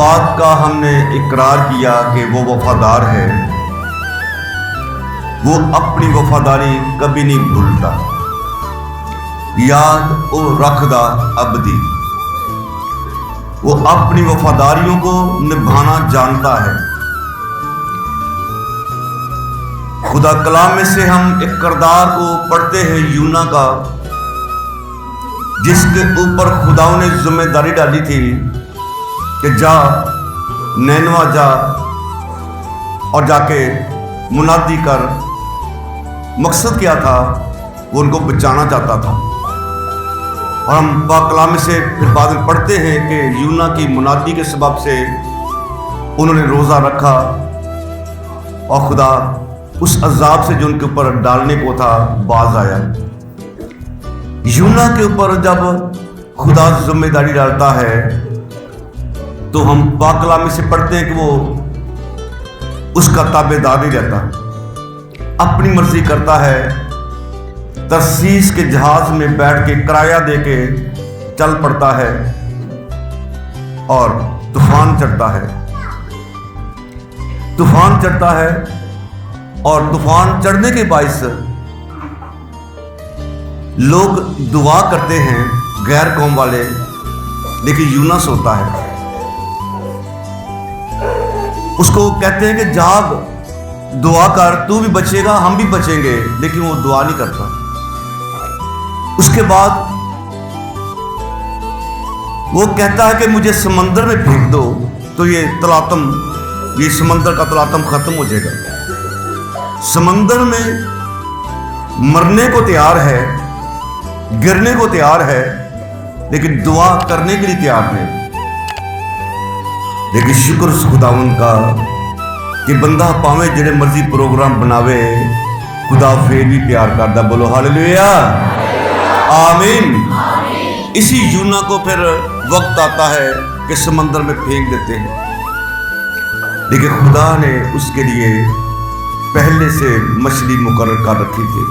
बात का हमने इकरार किया कि वो वफादार है, वो अपनी वफादारी कभी नहीं भूलता। याद ओ रखदा अबदी, वो अपनी वफादारियों को निभाना जानता है। खुदा कलाम में से हम एक किरदार को पढ़ते हैं यूना का, जिसके ऊपर खुदा ने जिम्मेदारी डाली थी कि जा नैनवा जा और जाके मुनादी कर। मकसद क्या था? वो उनको बचाना चाहता था। और हम पाक कलाम से फिर बाद में पढ़ते हैं कि यूना की मुनादी के सबब से उन्होंने रोज़ा रखा और खुदा उस अजाब से जो उनके ऊपर डालने को था बाज आया। यूना के ऊपर जब खुदा जिम्मेदारी डालता है तो हम पाक कलाम से पढ़ते हैं कि वो उसका ताबेदार नहीं रहता, अपनी मर्जी करता है। तरसीस के जहाज में बैठ के किराया दे के चल पड़ता है और तूफान चढ़ता है। तूफान चढ़ता है और तूफान चढ़ने के बायस लोग दुआ करते हैं, गैर कौम वाले, लेकिन यूना सोता है। उसको कहते हैं कि जाग, दुआ कर, तू भी बचेगा, हम भी बचेंगे, लेकिन वो दुआ नहीं करता। उसके बाद वो कहता है कि मुझे समंदर में फेंक दो तो ये तलातम, ये समंदर का तलातम खत्म हो जाएगा। समंदर में मरने को तैयार है, गिरने को तैयार है, लेकिन दुआ करने के लिए तैयार नहीं। लेकिन शुक्र खुदावन का कि बंदा पावे जेड़े मर्जी प्रोग्राम बनावे, खुदा फिर भी प्यार करता। बोलो हालेलुया, आमीन। इसी यूना को फिर वक्त आता है कि समंदर में फेंक देते हैं, लेकिन खुदा ने उसके लिए पहले से मछली मुकर्रर कर रखी थी।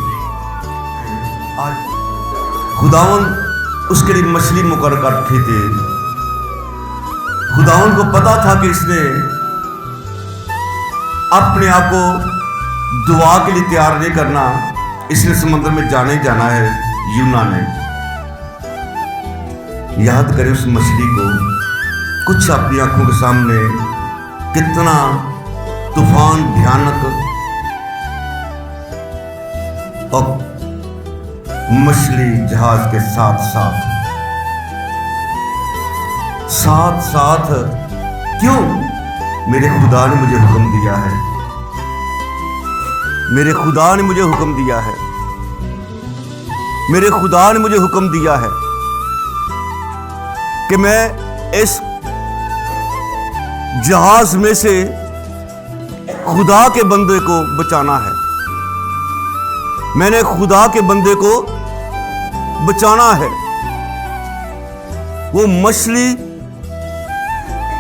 आज खुदावन उसके लिए मछली मुकर्रर कर रखी थी। खुदावन को पता था कि इसने अपने आप को दुआ के लिए तैयार नहीं करना, इसने समंदर में जाना ही जाना है। यूना ने याद करे उस मछली को, कुछ अपनी आंखों के सामने कितना तूफान भयानक, और मछली जहाज के साथ साथ साथ साथ क्यों? मेरे खुदा ने मुझे हुक्म दिया है, मेरे खुदा ने मुझे हुक्म दिया है, मेरे खुदा ने मुझे हुक्म दिया है कि मैं इस जहाज में से खुदा के बंदे को बचाना है। मैंने खुदा के बंदे को बचाना है। वो मछली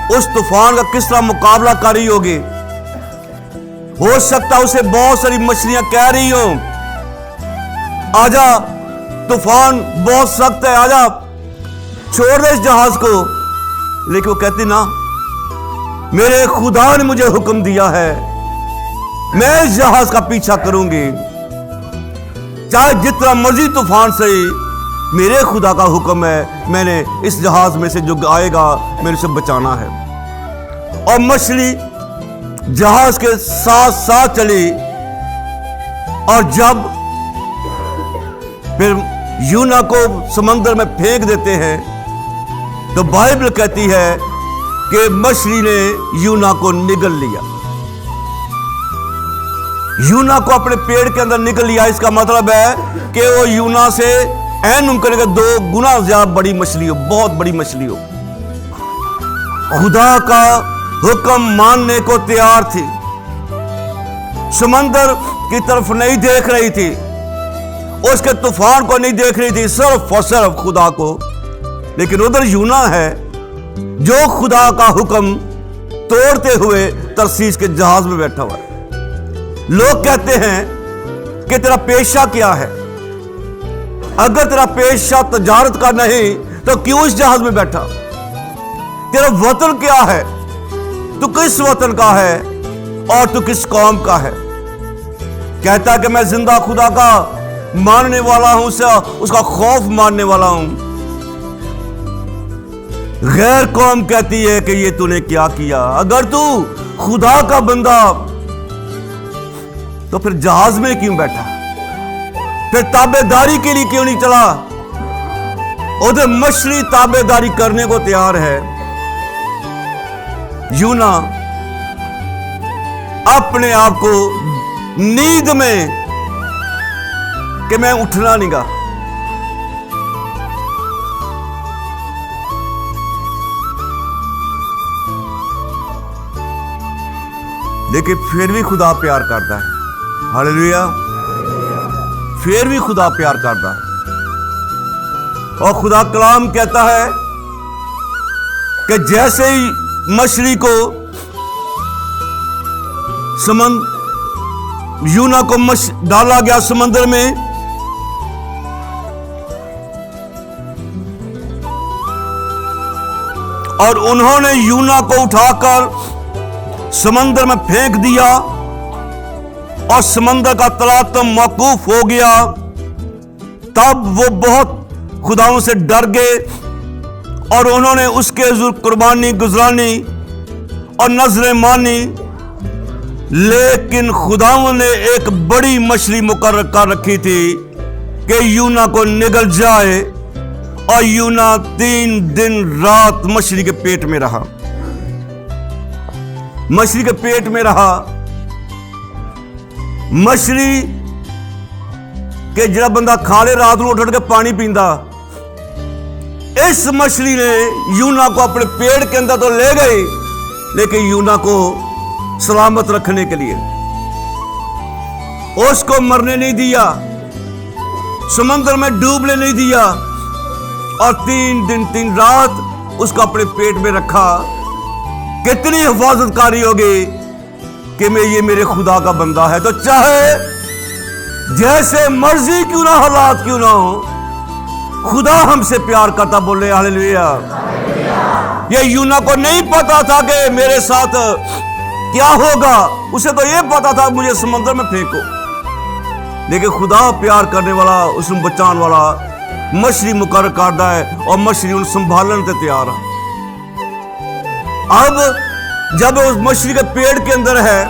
उस तूफान का किस तरह मुकाबला कर रही होगी? हो सकता है उसे बहुत सारी मछलियां कह रही हो, आजा तूफान बहुत सख्त है, आजा छोड़ दे इस जहाज को, लेकिन वो कहती ना, मेरे खुदा ने मुझे हुक्म दिया है, मैं इस जहाज का पीछा करूंगी, चाहे जितना मर्जी तूफान सही, मेरे खुदा का हुक्म है, मैंने इस जहाज में से जो आएगा मैंने उसे बचाना है। और मछली जहाज के साथ साथ चली, और जब फिर यूना को समंदर में फेंक देते हैं तो बाइबल कहती है कि मछली ने यूना को निगल लिया। यूना को अपने पेट के अंदर निगल लिया। इसका मतलब है कि वो यूना से ऐन मुमकिन है 2 गुना ज्यादा बड़ी मछली हो, बहुत बड़ी मछली हो। खुदा का हुक्म मानने को तैयार थी, समंदर की तरफ नहीं देख रही थी, उसके तूफान को नहीं देख रही थी, सिर्फ और सिर्फ खुदा को। लेकिन उधर यूना है जो खुदा का हुक्म तोड़ते हुए तरसीस के जहाज में बैठा हुआ है। लोग कहते हैं कि तेरा पेशा क्या है? अगर तेरा पेशा तजारत का नहीं तो क्यों इस जहाज में बैठा? तेरा वतन क्या है? तू किस वतन का है और तू किस कौम का है? कहता कि मैं जिंदा खुदा का मानने वाला हूं, उसका खौफ मानने वाला हूं। गैर कौम कहती है कि ये तूने क्या किया? अगर तू खुदा का बंदा तो फिर जहाज में क्यों बैठा? फिर ताबेदारी के लिए क्यों नहीं चला? उधर मछली ताबेदारी करने को तैयार है। यूना अपने आप को नींद में कि मैं उठना नहीं गा, लेकिन फिर भी खुदा प्यार करता है। हालेलुया। फिर भी खुदा प्यार करता है। और खुदा कलाम कहता है कि जैसे ही मछली को यूना को डाला गया समंदर में, और उन्होंने यूना को उठाकर समंदर में फेंक दिया और समंदर का तलातम मौकूफ हो गया, तब वो बहुत खुदाओं से डर गए और उन्होंने उसके हुजूर कुर्बानी गुजरानी और नजरें मानी। लेकिन खुदाओं ने एक बड़ी मछली मुकर्रर कर रखी थी कि यूना को निगल जाए, और यूना 3 दिन रात मछली के पेट में रहा। मछली के पेट में रहा। मछली के जरा बंदा खाले रात को उठ के पानी पींदा, इस मछली ने यूना को अपने पेट के अंदर तो ले गई, लेकिन यूना को सलामत रखने के लिए उसको मरने नहीं दिया, समंदर में डूबने नहीं दिया, और 3 दिन 3 रात उसको अपने पेट में रखा। कितनी हिफाजतकारी होगी कि ये मेरे खुदा का बंदा है, तो चाहे जैसे मर्जी क्यों ना हालात क्यों ना हो, खुदा हमसे प्यार करता। बोले हालेलुया। ये यूना को नहीं पता था कि मेरे साथ क्या होगा, उसे तो ये पता था मुझे समंदर में फेंको, लेकिन खुदा प्यार करने वाला, उसमें बचाने वाला मछली मुकर्रर करता है और मछली उन संभालने से तैयार है। अब जब उस मछली के पेट के अंदर है,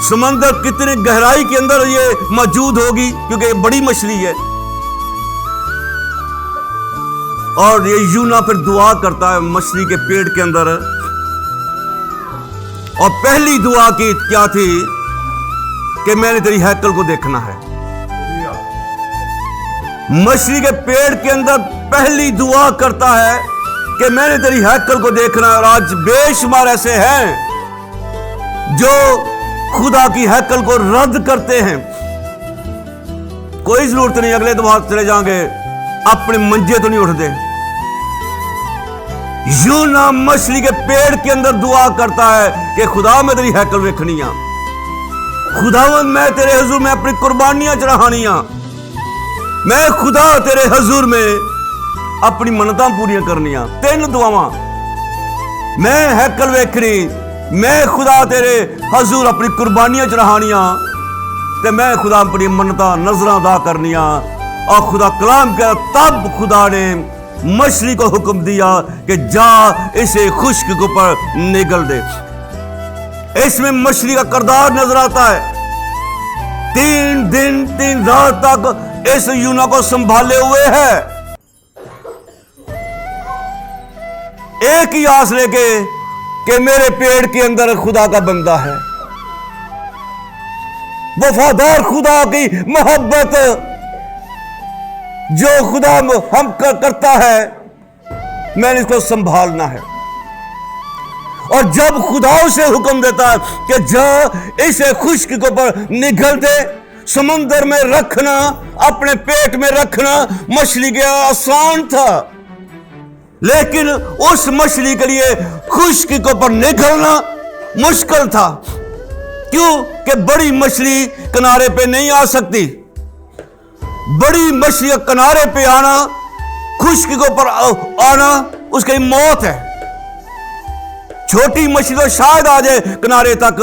समंदर कितनी गहराई के अंदर ये मौजूद होगी, क्योंकि ये बड़ी मछली है। और ये यूना फिर दुआ करता है मछली के पेट के अंदर, और पहली दुआ की क्या थी कि मैंने तेरी हैकल को देखना है। मछली के पेट के अंदर पहली दुआ करता है कि मैंने तेरी हैकल को देखना है। और आज बेशुमार ऐसे हैं जो खुदा की हैकल को रद्द करते हैं। कोई जरूरत नहीं, अगले दफा चले जाएंगे, अपने मंजे तो नहीं उठते। यूना मछली के पेट के अंदर दुआ करता है कि खुदा मैं तेरी हैकल वेखनिया, खुदावंद मैं तेरे हुजूर में अपनी कुर्बानियां चढ़ानिया, मैं खुदा तेरे हुजूर में अपनी मन्नतां पूरियां करनिया। 3 दुआवां, मैं हैकल वेखनी, मैं खुदा तेरे हुजूर अपनी कुर्बानियां चढ़ानिया, ते मैं खुदा अपनी मन्नतां नजरां अदा करनिया। और खुदा कलाम का तब खुदा ने मछली को हुक्म दिया कि जा इसे खुश्क के ऊपर निगल दे। इसमें मछली का किरदार नजर आता है। 3 दिन 3 रात तक इस यूना को संभाले हुए है, एक ही आस लेके कि मेरे पेट के अंदर खुदा का बंदा है। वफादार खुदा की मोहब्बत जो खुदा हम करता है, मैंने इसको संभालना है। और जब खुदा उसे हुक्म देता है कि जा इसे खुश्क के ऊपर निगल दे, समुद्र में रखना, अपने पेट में रखना मछली के आसान था, लेकिन उस मछली के लिए खुश्क के ऊपर निगलना मुश्किल था। क्यों? कि बड़ी मछली किनारे पे नहीं आ सकती। बड़ी मछली किनारे पे आना, खुश्क के ऊपर आना उसकी मौत है। छोटी मछली तो शायद आ जाए किनारे तक,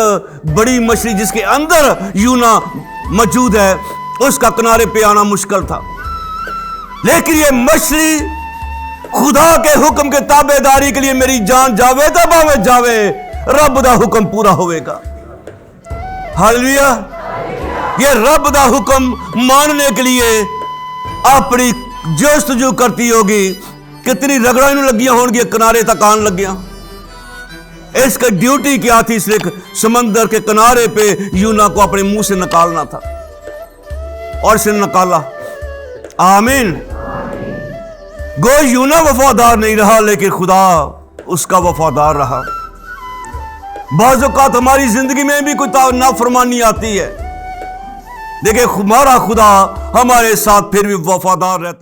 बड़ी मछली जिसके अंदर यूना मौजूद है उसका किनारे पे आना मुश्किल था। लेकिन ये मछली खुदा के हुक्म के ताबेदारी के लिए मेरी जान जावे तो भावे जावे, रब दा हुक्म पूरा होएगा। हालेलुया। ये रब दा हुक्म मानने के लिए अपनी जस्तजू करती होगी। कितनी रगड़ा इन्हों लगियां होंगी, किनारे तक आन लगियां। इसकी ड्यूटी क्या थी? सिर्फ समंदर के किनारे पे यूना को अपने मुंह से निकालना था और इसे निकाला। आमीन। गो यूना वफादार नहीं रहा, लेकिन खुदा उसका वफादार रहा। बाज़ औक़ात हमारी जिंदगी में भी कोई नाफरमानी आती है, देखिए हमारा खुदा हमारे साथ फिर भी वफादार रहता है।